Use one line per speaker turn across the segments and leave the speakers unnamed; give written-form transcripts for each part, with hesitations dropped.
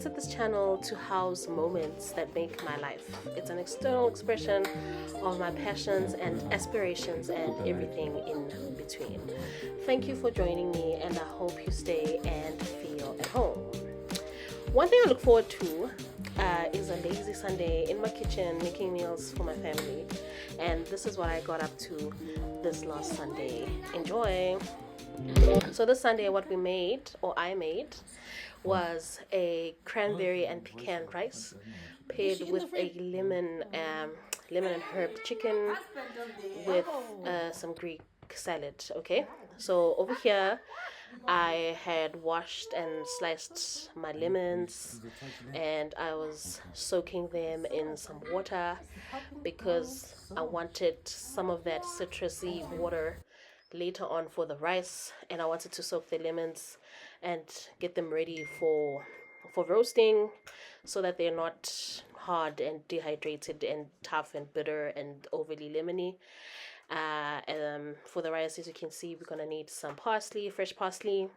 created this channel to house moments that make my life. It's an external expression of my passions and aspirations and everything in between. Thank you for joining me, and I hope you stay and feel at home. One thing I look forward to is a lazy Sunday in my kitchen making meals for my family, and this is what I got up to this last Sunday. Enjoy! So this Sunday what I made was a cranberry and pecan rice paired with a lemon and herb chicken with some Greek salad. Okay, so over here I had washed and sliced my lemons, and I was soaking them in some water because I wanted some of that citrusy water later on for the rice, and I wanted to soak the lemons and get them ready for roasting so that they're not hard and dehydrated and tough and bitter and overly lemony. For the rice, as you can see, we're gonna need some parsley, fresh parsley,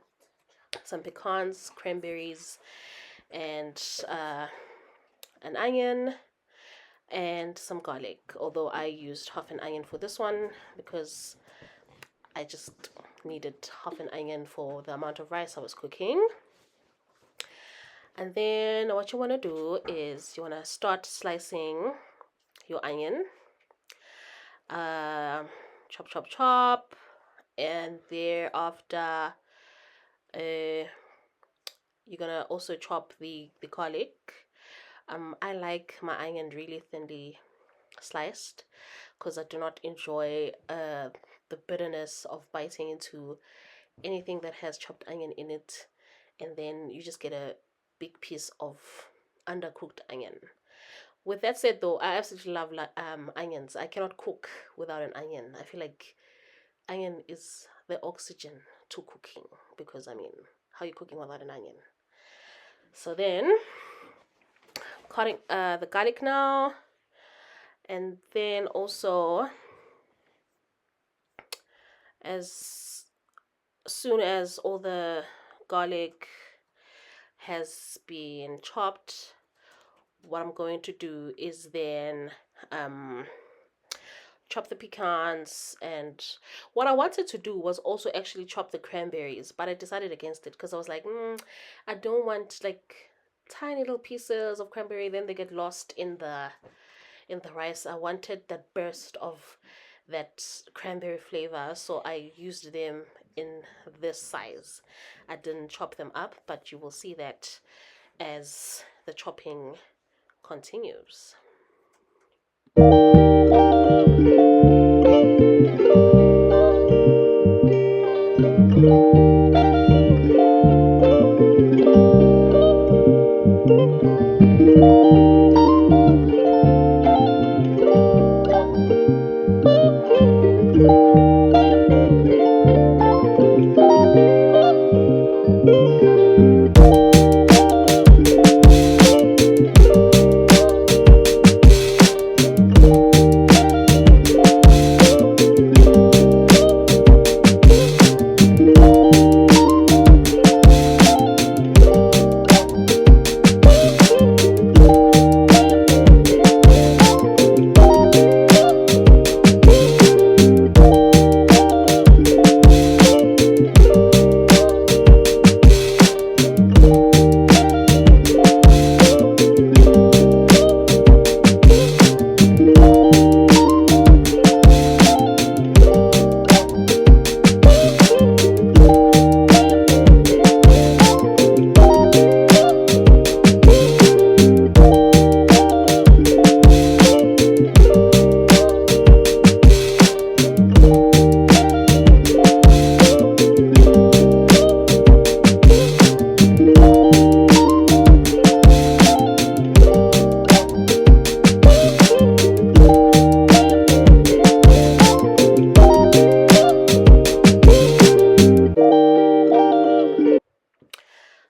some pecans, cranberries, and an onion and some garlic, although I used half an onion for this one because I just needed half an onion for the amount of rice I was cooking. And then what you want to do is you want to start slicing your onion, chop chop chop, and thereafter you're gonna also chop the garlic. I like my onion really thinly sliced because I do not enjoy the bitterness of biting into anything that has chopped onion in it, and then you just get a big piece of undercooked onion. With that said, though, I absolutely love onions. I cannot cook without an onion. I feel like onion is the oxygen to cooking, because I mean, how are you cooking without an onion? So then cutting the garlic now, and then also as soon as all the garlic has been chopped, what I'm going to do is then chop the pecans. And what I wanted to do was also actually chop the cranberries, but I decided against it because I was like, I don't want like tiny little pieces of cranberry, then they get lost in the rice. I wanted that burst of that cranberry flavor, so I used them in this size. I didn't chop them up, but you will see that as the chopping continues.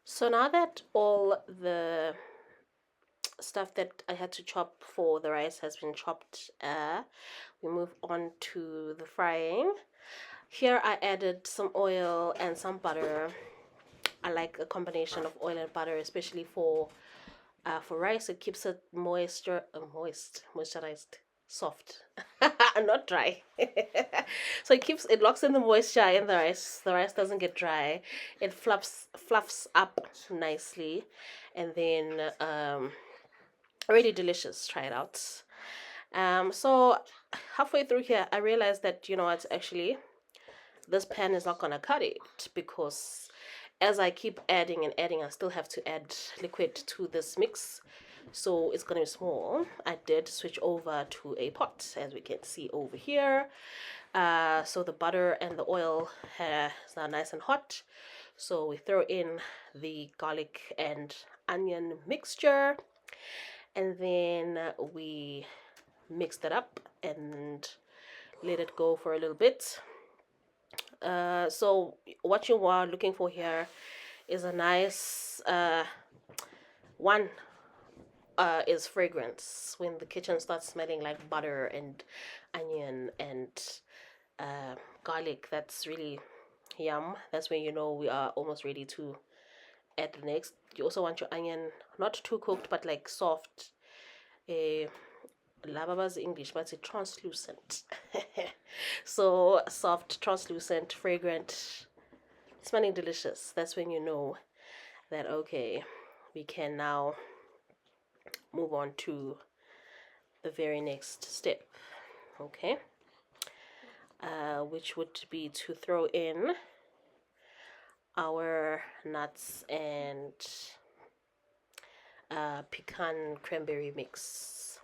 So now that all the stuff that I had to chop for the rice has been chopped, we move on to the frying. Here I added some oil and some butter. I like a combination of oil and butter, especially for For rice, it keeps it moisturized, soft, not dry. So it locks in the moisture in the rice. The rice doesn't get dry. It fluffs up nicely, and then really delicious. Try it out. So halfway through here, I realized that it's actually this pan is not gonna cut it, because as I keep adding and adding, I still have to add liquid to this mix, so it's gonna be small. I did switch over to a pot, as we can see over here. So the butter and the oil is now nice and hot, so we throw in the garlic and onion mixture, and then we mix that up and let it go for a little bit. So what you are looking for here is a nice one is fragrance. When the kitchen starts smelling like butter and onion and garlic, that's really yum. That's when you know we are almost ready to add the next. You also want your onion not too cooked, but like soft. Lavaba's English, but it's translucent. So soft, translucent, fragrant, smelling delicious. That's when you know that okay, we can now move on to the very next step. Okay, which would be to throw in our nuts and pecan cranberry mix.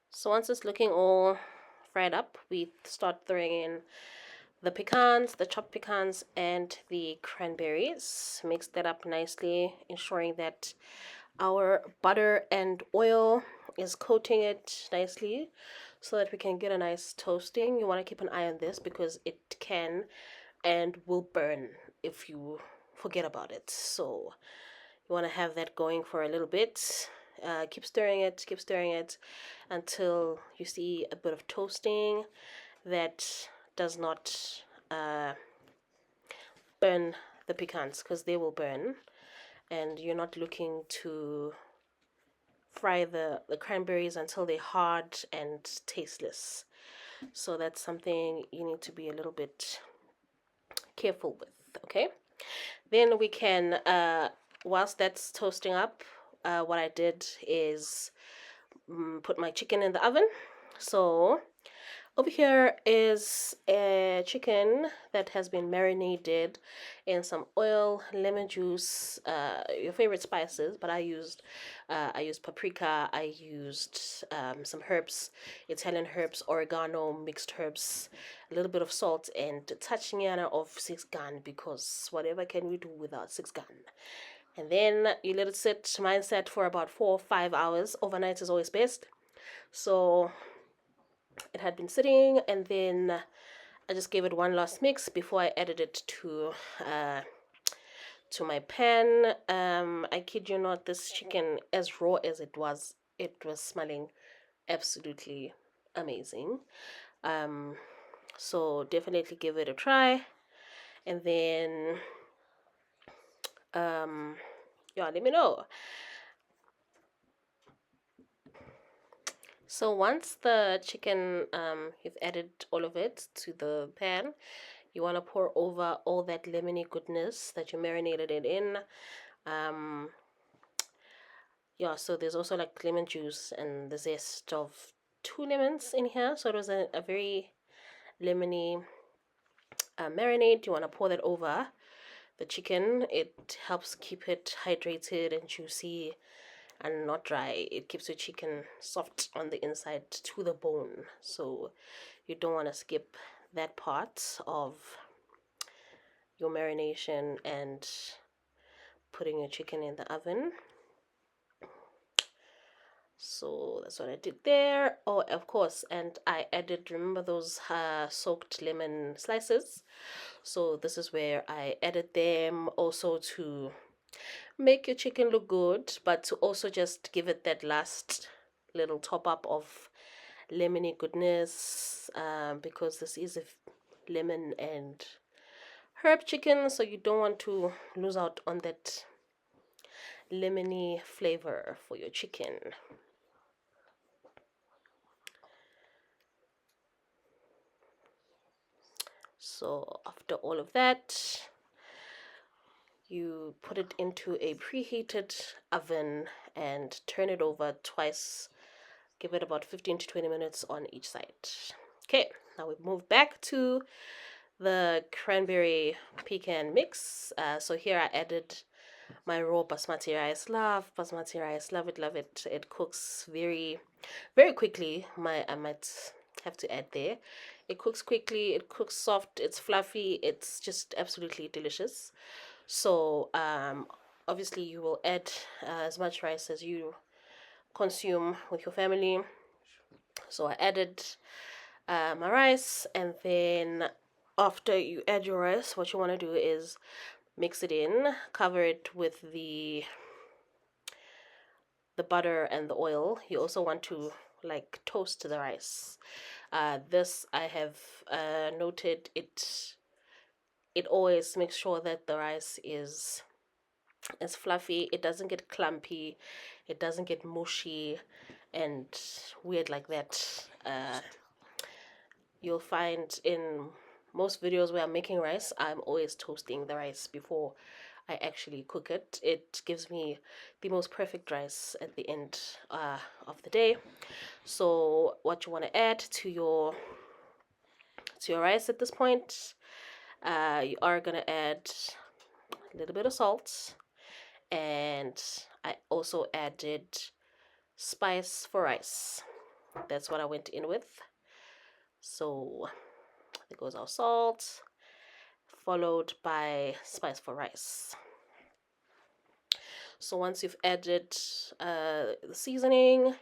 So once it's looking all fried up, we start throwing in the pecans, the chopped pecans, and the cranberries. Mix that up nicely, ensuring that our butter and oil is coating it nicely so that we can get a nice toasting. You want to keep an eye on this because it can and will burn if you forget about it. So you want to have that going for a little bit. Keep stirring it until you see a bit of toasting that does not burn the pecans, because they will burn, and you're not looking to fry the cranberries until they're hard and tasteless. So that's something you need to be a little bit careful with. Okay, then we can whilst that's toasting up, what I did is put my chicken in the oven. So over here is a chicken that has been marinated in some oil, lemon juice, your favorite spices. But I used paprika. I used some herbs, Italian herbs, oregano, mixed herbs, a little bit of salt, and a touching of six gun, because whatever can we do without six gun? And then you let it sit. Mine sat for about 4 or 5 hours. Overnight is always best. So it had been sitting, and then I just gave it one last mix before I added it to my pan. I kid you not, this chicken, as raw as it was smelling absolutely amazing. So definitely give it a try, and then yeah, let me know. So once the chicken, you've added all of it to the pan, you want to pour over all that lemony goodness that you marinated it in. Yeah, so there's also like lemon juice and the zest of 2 lemons in here. So it was a very lemony marinade. You want to pour that over the chicken. It helps keep it hydrated and juicy and not dry. It keeps your chicken soft on the inside to the bone. So you don't want to skip that part of your marination and putting your chicken in the oven. So that's what I did there. Oh, of course, and I added, remember those soaked lemon slices? So this is where I added them, also to make your chicken look good, but to also just give it that last little top up of lemony goodness, because this is a lemon and herb chicken, so you don't want to lose out on that lemony flavor for your chicken. So after all of that, you put it into a preheated oven and turn it over twice. Give it about 15 to 20 minutes on each side. Okay, now we move back to the cranberry pecan mix. So here I added my raw basmati rice. Love basmati rice. Love it, love it. It cooks very, very quickly. I might have to add there. It cooks quickly. It cooks soft. It's fluffy. It's just absolutely delicious. So obviously you will add as much rice as you consume with your family. So I added my rice, and then after you add your rice, what you want to do is mix it in, cover it with the butter and the oil. You also want to like toast the rice. This I have noted it always makes sure that the rice is fluffy. It doesn't get clumpy, it doesn't get mushy and weird like that. You'll find in most videos where I'm making rice, I'm always toasting the rice before I actually cook it. It gives me the most perfect rice at the end of the day. So what you want to add to your rice at this point, you are gonna add a little bit of salt, and I also added spice for rice. That's what I went in with. So there goes our salt, followed by spice for rice. So once you've added the seasoning,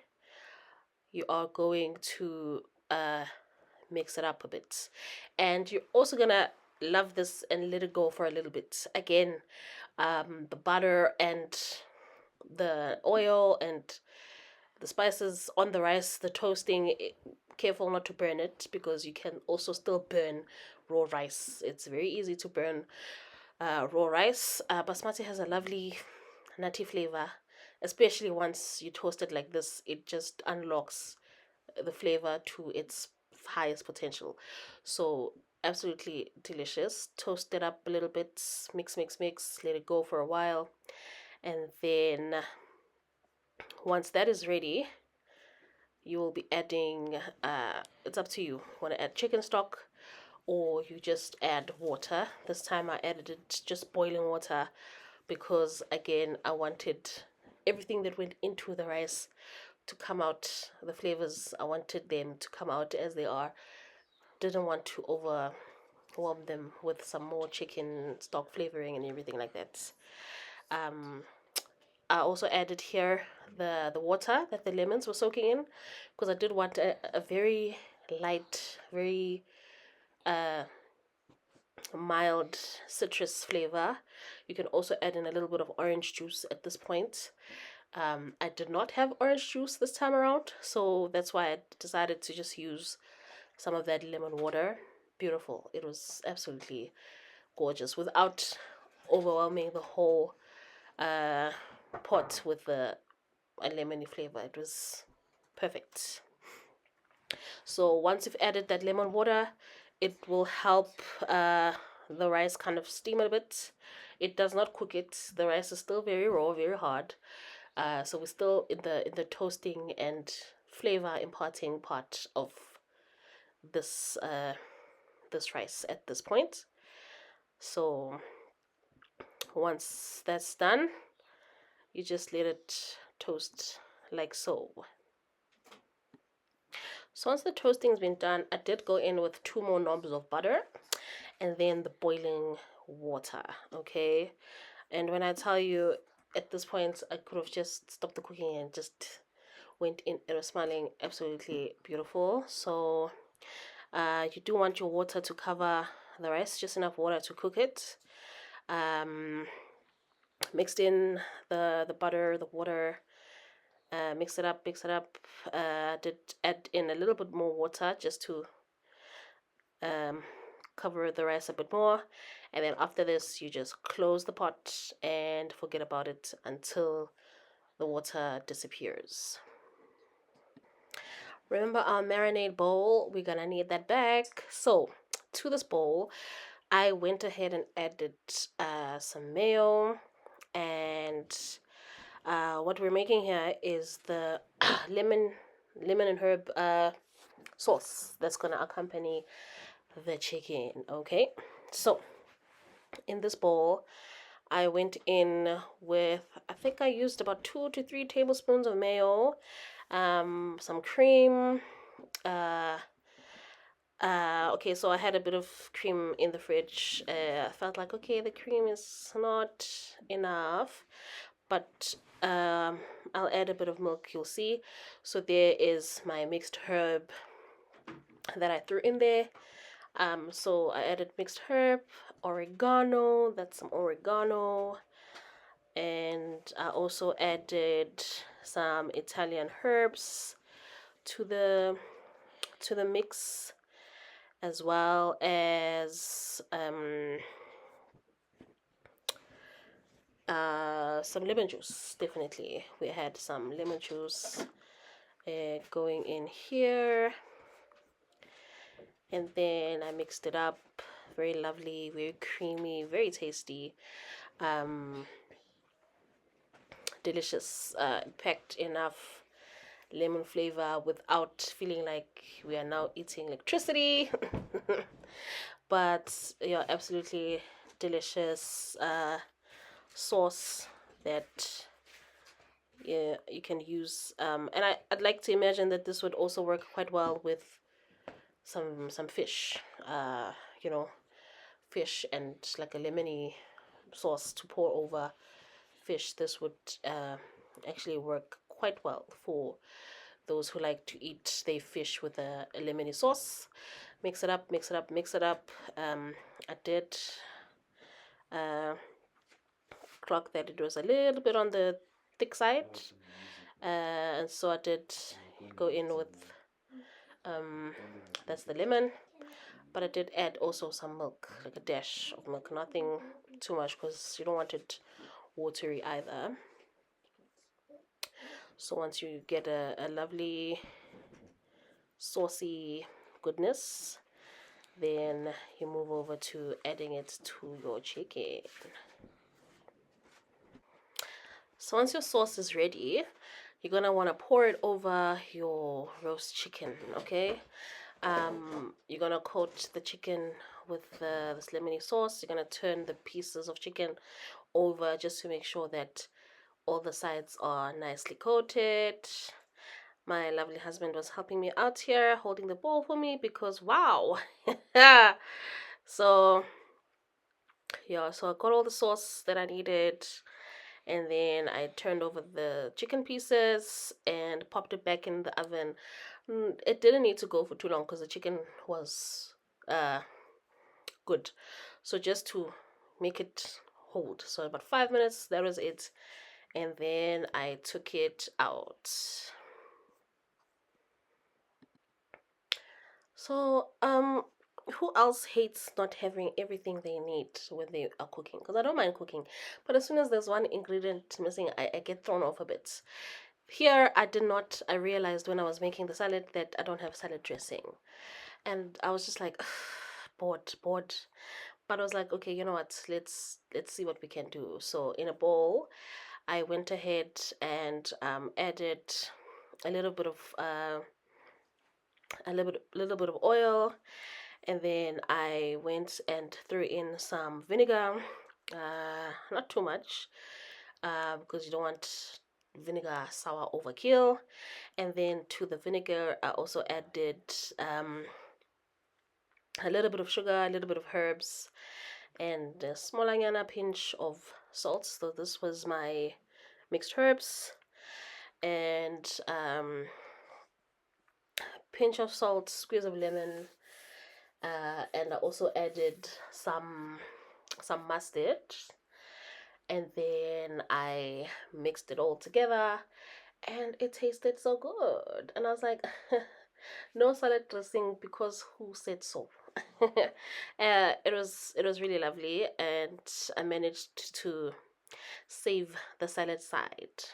you are going to mix it up a bit. And you're also gonna love this and let it go for a little bit. Again, the butter and the oil and the spices on the rice, the toasting, careful not to burn it, because you can also still burn raw rice. It's very easy to burn raw rice. Basmati has a lovely nutty flavor, especially once you toast it like this. It just unlocks the flavor to its highest potential. So absolutely delicious. Toast it up a little bit, mix, let it go for a while, and then once that is ready, you will be adding it's up to you. Want to add chicken stock, or you just add water. This time I added it just boiling water, because again I wanted everything that went into the rice to come out. The flavors, I wanted them to come out as they are. Didn't want to overwhelm them with some more chicken stock flavoring and everything like that. I also added here the water that the lemons were soaking in, because I did want a very light, very mild citrus flavor. You can also add in a little bit of orange juice at this point. I did not have orange juice this time around, so that's why I decided to just use some of that lemon water. Beautiful. It was absolutely gorgeous without overwhelming the whole pot with the lemony flavor. It was perfect. So once you've added that lemon water, it will help the rice kind of steam a bit. It does not cook it. The rice is still very raw, very hard. So we're still in the toasting and flavor imparting part of this this rice at this point. So once that's done, you just let it toast like so. So once the toasting's been done, I did go in with 2 more knobs of butter and then the boiling water, okay? And when I tell you, at this point, I could have just stopped the cooking and just went in. It was smelling absolutely beautiful. So you do want your water to cover the rice, just enough water to cook it. Mixed in the butter, the water, mix it up. Did add in a little bit more water just to cover the rice a bit more, And then after this, you just close the pot and forget about it until the water disappears. Remember our marinade bowl, we're gonna need that back. So to this bowl, I went ahead and added some mayo, and what we're making here is the lemon and herb sauce that's gonna accompany the chicken. Okay, so in this bowl I went in with, I think I used about 2 to 3 tablespoons of mayo, some cream. Okay, so I had a bit of cream in the fridge. I felt like, okay, the cream is not enough, but I'll add a bit of milk, you'll see. So there is my mixed herb that I threw in there. So I added mixed herb, oregano, that's some oregano, and I also added some Italian herbs to the mix, as well as some lemon juice. Definitely, we had some lemon juice going in here, and then I mixed it up. Very lovely, very creamy, very tasty, delicious. Packed enough lemon flavor without feeling like we are now eating electricity. But yeah, absolutely delicious sauce that, yeah, you can use, and I'd like to imagine that this would also work quite well with some fish, you know, fish and like a lemony sauce to pour over fish. This would actually work quite well for those who like to eat their fish with a lemony sauce. Mix it up, mix it up, mix it up. I did clock that it was a little bit on the thick side, and so I did go in with that's the lemon, but I did add also some milk, like a dash of milk, nothing too much because you don't want it watery either. So once you get a lovely saucy goodness, then you move over to adding it to your chicken. So once your sauce is ready, you're gonna want to pour it over your roast chicken. Okay, you're gonna coat the chicken with this lemony sauce. You're gonna turn the pieces of chicken over just to make sure that all the sides are nicely coated. My lovely husband was helping me out here, holding the bowl for me because wow. So yeah, so I got all the sauce that I needed, and then I turned over the chicken pieces and popped it back in the oven. It didn't need to go for too long because the chicken was good. So just to make it hold, so about 5 minutes, that was it. And then I took it out. So who else hates not having everything they need when they are cooking? Because I don't mind cooking, but as soon as there's one ingredient missing, I get thrown off a bit. Here I realized when I was making the salad that I don't have salad dressing, and I was just like bored. But I was like, okay, you know what, let's see what we can do. So in a bowl I went ahead and added a little bit of little bit of oil, and then I went and threw in some vinegar, not too much, because you don't want vinegar sour overkill. And then to the vinegar I also added a little bit of sugar, a little bit of herbs, and a small onion, a pinch of salt. So this was my mixed herbs, and pinch of salt, squeeze of lemon, and I also added some mustard, and then I mixed it all together, and it tasted so good. And I was like, no salad dressing because who said so? It was really lovely, and I managed to save the salad side.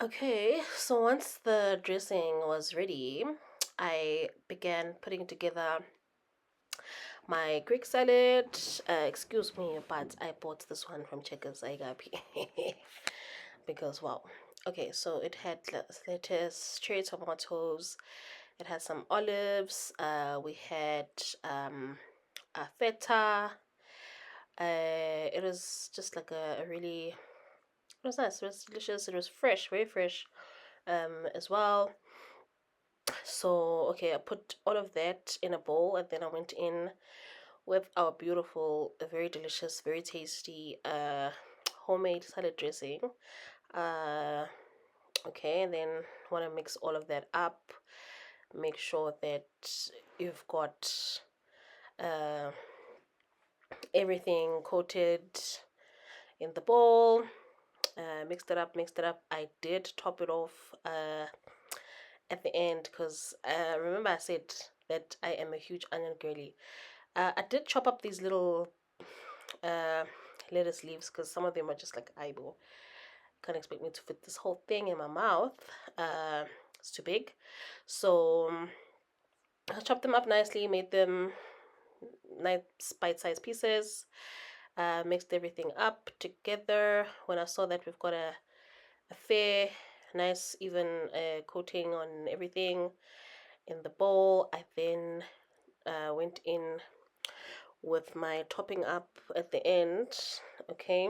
Okay, so once the dressing was ready, I began putting together my Greek salad. Excuse me, but I bought this one from Checkers Agapi because wow. Okay, so it had lettuce, cherry tomatoes. It had some olives. We had a feta. It was just like a really. It was nice. It was delicious. It was fresh, very fresh. As well. So okay, I put all of that in a bowl, and then I went in with our beautiful, very delicious, very tasty homemade salad dressing. Uh, okay, and then want to mix all of that up. Make sure that you've got uh, everything coated in the bowl. Mixed it up, mixed it up. I did top it off at the end because remember I said that I am a huge onion girly. I did chop up these little uh, lettuce leaves because some of them are just like eyeball. Can't expect me to fit this whole thing in my mouth. It's too big. So I chopped them up nicely, made them nice bite-sized pieces, mixed everything up together. When I saw that we've got a fair, nice, even coating on everything in the bowl, I then went in with my topping up at the end. Okay.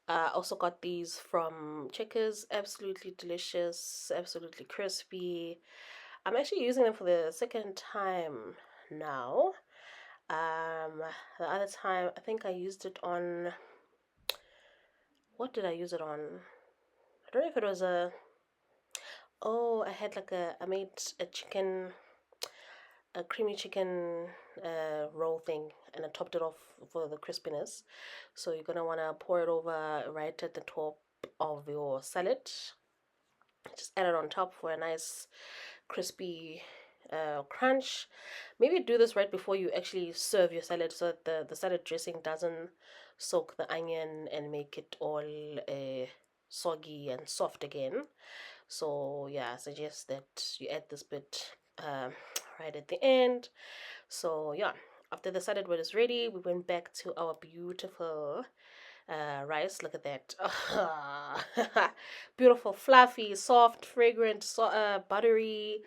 Also got these from Checkers. Absolutely delicious, absolutely crispy. I'm actually using them for the second time now. The other time I think I used it on, what did I use it on? I don't know if it was I had like I made a creamy chicken roll thing, and I topped it off for the crispiness. So you're gonna wanna pour it over right at the top of your salad. Just add it on top for a nice crispy crunch. Maybe do this right before you actually serve your salad so that the salad dressing doesn't soak the onion and make it all soggy and soft again. So yeah, I suggest that you add this bit right at the end. So yeah, after the salad was ready, we went back to our beautiful rice. Look at that. Beautiful, fluffy, soft, fragrant, buttery.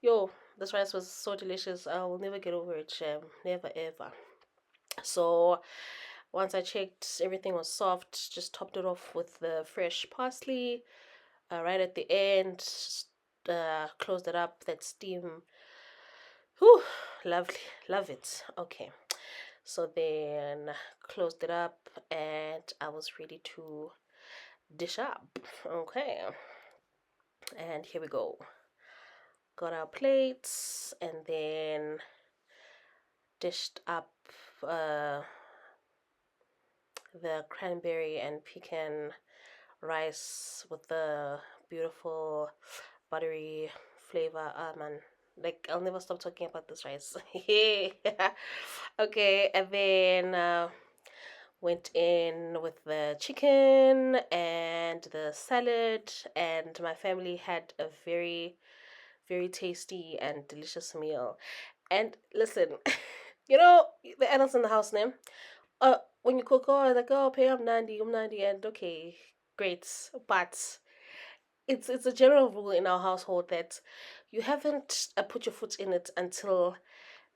Yo, this rice was so delicious. I will never get over it, Shem. Never ever. So once I checked everything was soft, just topped it off with the fresh parsley. Right at the end, closed it up. That steam. Whew, lovely. Love it. Okay. So then closed it up, and I was ready to dish up. Okay. And here we go. Got our plates, and then dished up the cranberry and pecan rice with the beautiful buttery flavor. Ah, man, like I'll never stop talking about this rice. Okay, and then went in with the chicken and the salad, and my family had a very, very tasty and delicious meal. And listen, you know, the adults in the house name, when you cook, oh, like, oh, pay I'm Nandi, and okay, great, but it's a general rule in our household that you haven't put your foot in it until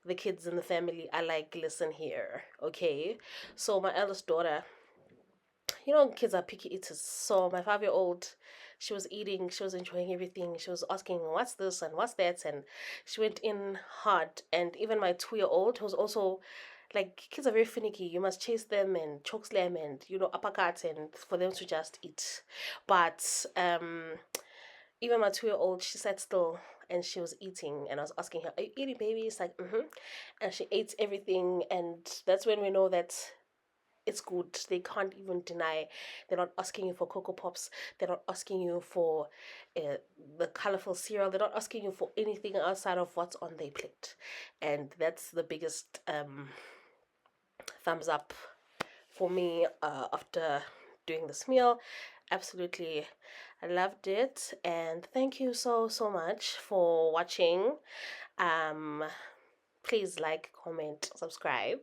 the kids in the family are like, listen here, okay? So my eldest daughter, kids are picky eaters. So my 5-year old, she was eating, she was enjoying everything. She was asking, what's this and what's that? And she went in hard. And even my 2-year old, who's also like, kids are very finicky. You must chase them and choke slam and, uppercut and for them to just eat. But even my 2-year old, she sat still and she was eating. And I was asking her, are you eating, baby? It's like, mm-hmm. And she ate everything. And that's when we know that it's good. They can't even deny. They're not asking you for Cocoa Pops. They're not asking you for the colorful cereal. They're not asking you for anything outside of what's on their plate. And that's the biggest thumbs up for me after doing this meal. Absolutely, I loved it. And thank you so much for watching. Please like, comment, subscribe,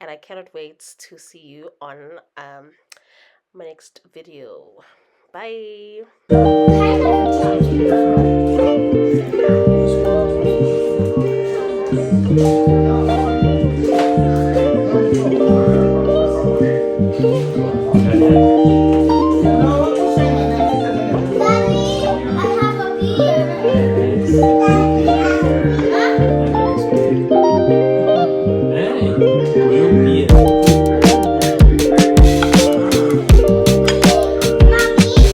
and I cannot wait to see you on my next video. Bye.